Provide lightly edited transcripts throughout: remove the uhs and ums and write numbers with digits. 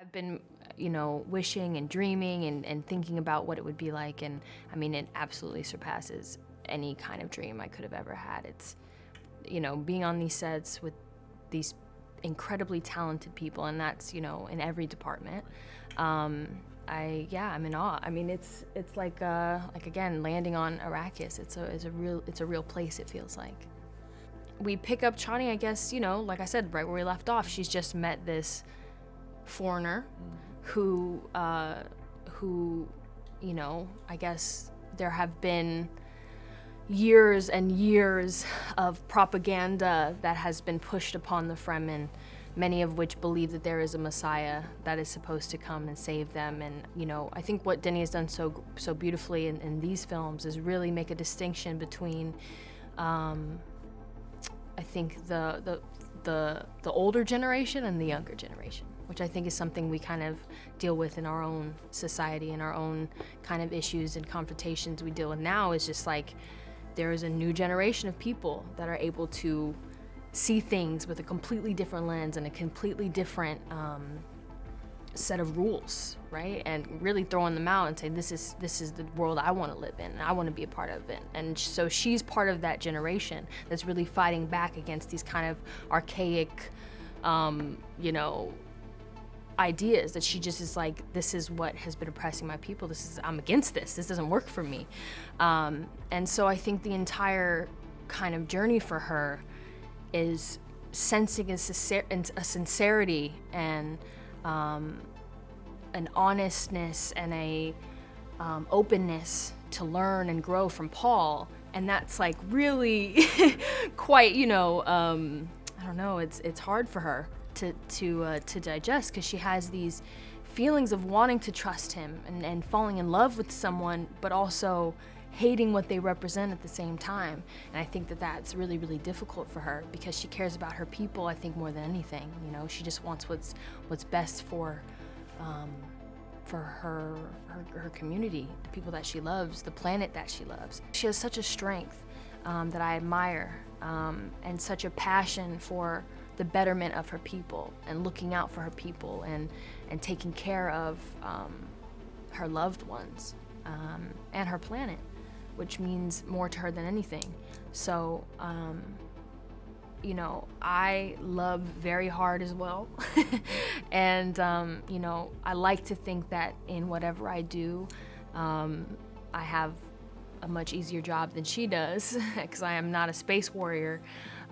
I've been, wishing and dreaming and thinking about what it would be like, and I mean, it absolutely surpasses any kind of dream I could have ever had. It's, being on these sets with these incredibly talented people, and that's, in every department. I'm in awe. I mean, it's like again, landing on Arrakis. It's a real place, it feels like. We pick up Chani, I guess, like I said, right where we left off. She's just met this foreigner who, I guess there have been years and years of propaganda that has been pushed upon the Fremen, many of which believe that there is a Messiah that is supposed to come and save them. And, I think what Denny has done so beautifully in these films is really make a distinction between, I think the older generation and the younger generation, which I think is something we kind of deal with in our own society and our own kind of issues and confrontations we deal with now. Is just like there is a new generation of people that are able to see things with a completely different lens and a completely different set of rules, right? And really throwing them out and say, this is the world I want to live in, and I want to be a part of it. And so she's part of that generation that's really fighting back against these kind of archaic, ideas that she just is like, this is what has been oppressing my people. I'm against this. This doesn't work for me. And so I think the entire kind of journey for her is sensing a sincerity and an honestness and a openness to learn and grow from Paul. And that's like really quite, I don't know, it's hard for her to digest, because she has these feelings of wanting to trust him and falling in love with someone, but also hating what they represent at the same time. And I think that that's really, really difficult for her, because she cares about her people, I think, more than anything. She just wants what's best for her community, the people that she loves, the planet that she loves. She has such a strength that I admire, and such a passion for the betterment of her people and looking out for her people and taking care of her loved ones and her planet, which means more to her than anything. So, I love very hard as well. And, I like to think that in whatever I do, I have a much easier job than she does, because I am not a space warrior.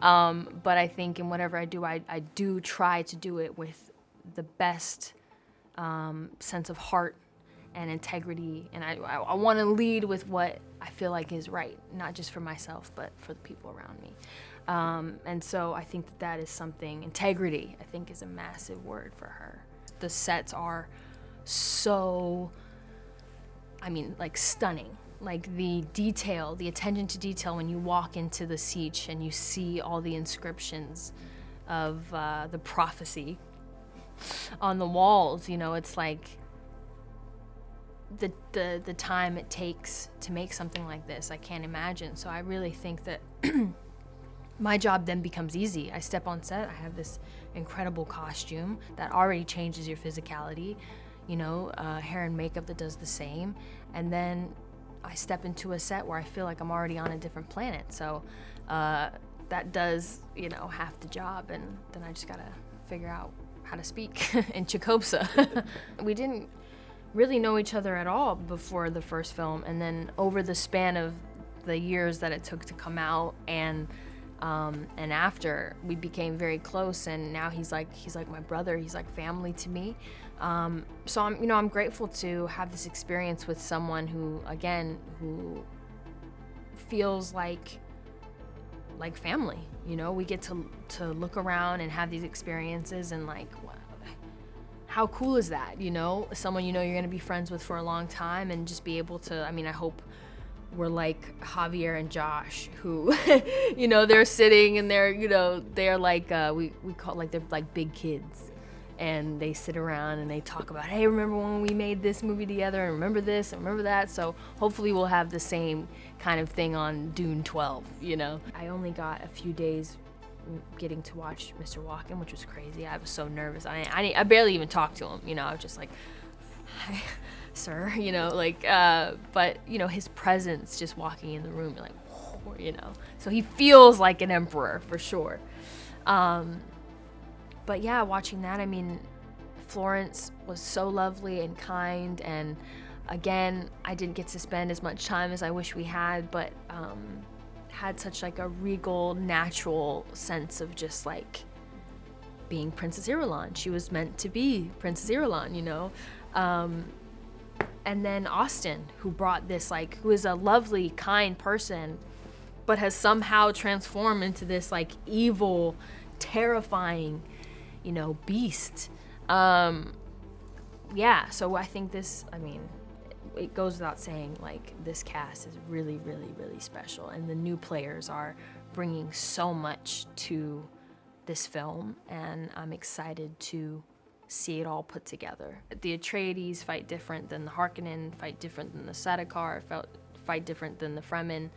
But I think in whatever I do, I do try to do it with the best sense of heart and integrity. And I want to lead with what I feel like is right, not just for myself, but for the people around me. And so I think that is something, integrity, I think, is a massive word for her. The sets are so, stunning. Like the detail, the attention to detail when you walk into the siege and you see all the inscriptions of the prophecy on the walls, it's like the time it takes to make something like this, I can't imagine. So I really think that my job then becomes easy. I step on set, I have this incredible costume that already changes your physicality, hair and makeup that does the same, and then I step into a set where I feel like I'm already on a different planet. So that does, half the job, and then I just gotta figure out how to speak in Chicopsa. We didn't really know each other at all before the first film, and then over the span of the years that it took to come out and after, we became very close, and now he's like my brother. He's like family to me. So I'm grateful to have this experience with someone who feels like family. We get to look around and have these experiences, and like, how cool is that? Someone you're going to be friends with for a long time, and just be able to. I hope we're like Javier and Josh, who, they're sitting and they're like, we call it like they're like big kids. and they sit around and they talk about, hey, remember when we made this movie together, and remember this and remember that. So hopefully we'll have the same kind of thing on Dune 12, you know. I only got a few days getting to watch Mr. Walken, which was crazy. I was so nervous. I barely even talked to him, you know. I was just like, hi, sir, you know, like, but, you know, his presence just walking in the room, you're like, whoa, you know. So he feels like an emperor for sure. But yeah, watching that, I mean, Florence was so lovely and kind, and again, I didn't get to spend as much time as I wish we had, but had such like a regal, natural sense of just like being Princess Irulan. She was meant to be Princess Irulan, you know. And then Austin, who brought this, like, who is a lovely, kind person, but has somehow transformed into this like evil, terrifying, you know, beast. Yeah, so I think this, I mean, it goes without saying, like, this cast is really, really, really special, and the new players are bringing so much to this film, and I'm excited to see it all put together. The Atreides fight different than the Harkonnen, fight different than the Sardaukar, fight different than the Fremen.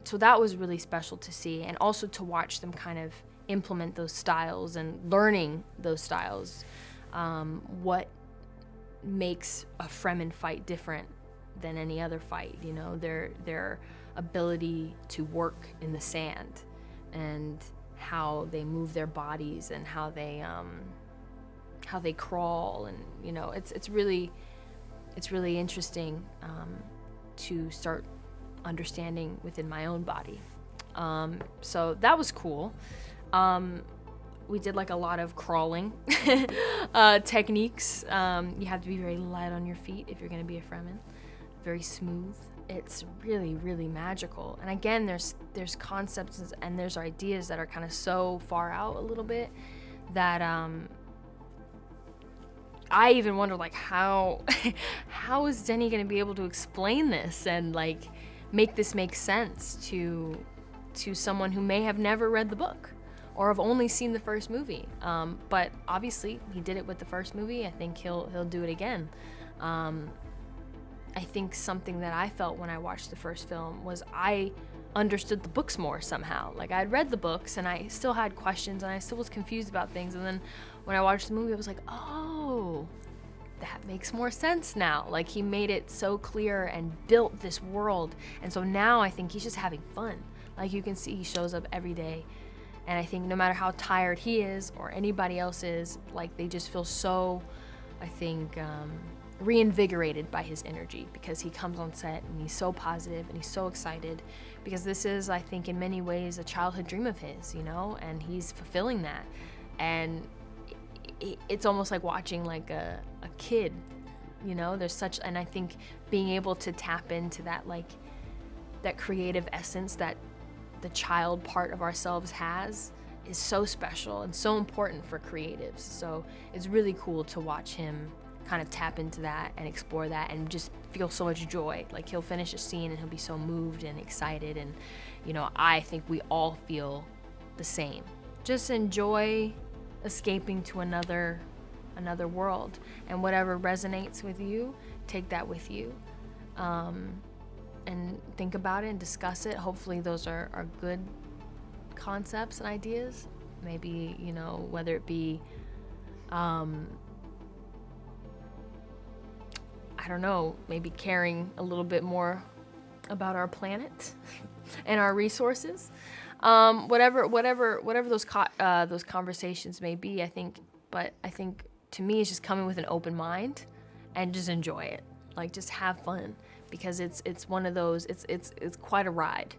So that was really special to see, and also to watch them kind of implement those styles and learning those styles. What makes a Fremen fight different than any other fight, you know, their ability to work in the sand, and how they move their bodies, and how they crawl, and, you know, it's really interesting to start understanding within my own body. So that was cool. We did like a lot of crawling techniques. You have to be very light on your feet if you're going to be a Fremen. Very smooth. It's really, really magical. And again, there's concepts and there's ideas that are kind of so far out a little bit that I even wonder, like, how is Denny going to be able to explain this and like make this make sense to someone who may have never read the book or have only seen the first movie. But obviously he did it with the first movie. I think he'll do it again. I think something that I felt when I watched the first film was I understood the books more somehow. Like, I'd read the books and I still had questions and I still was confused about things. And then when I watched the movie, I was like, oh, that makes more sense now. Like, he made it so clear and built this world. And so now I think he's just having fun. Like, you can see he shows up every day. And I think no matter how tired he is or anybody else is, like, they just feel so, I think, reinvigorated by his energy, because he comes on set and he's so positive and he's so excited, because this is, I think, in many ways a childhood dream of his, you know, and he's fulfilling that. And it's almost like watching like a kid, you know. There's such, and I think being able to tap into that, like, that creative essence that the child part of ourselves has is so special and so important for creatives. So it's really cool to watch him kind of tap into that and explore that and just feel so much joy. Like, he'll finish a scene and he'll be so moved and excited, and, you know, I think we all feel the same. Just enjoy escaping to another world, and whatever resonates with you, take that with you, and think about it and discuss it. Hopefully those are good concepts and ideas. Maybe, you know, whether it be I don't know, maybe caring a little bit more about our planet and our resources. Whatever those conversations may be, I think. But I think, to me, it's just coming with an open mind and just enjoy it. Like, just have fun, because it's one of those. It's quite a ride.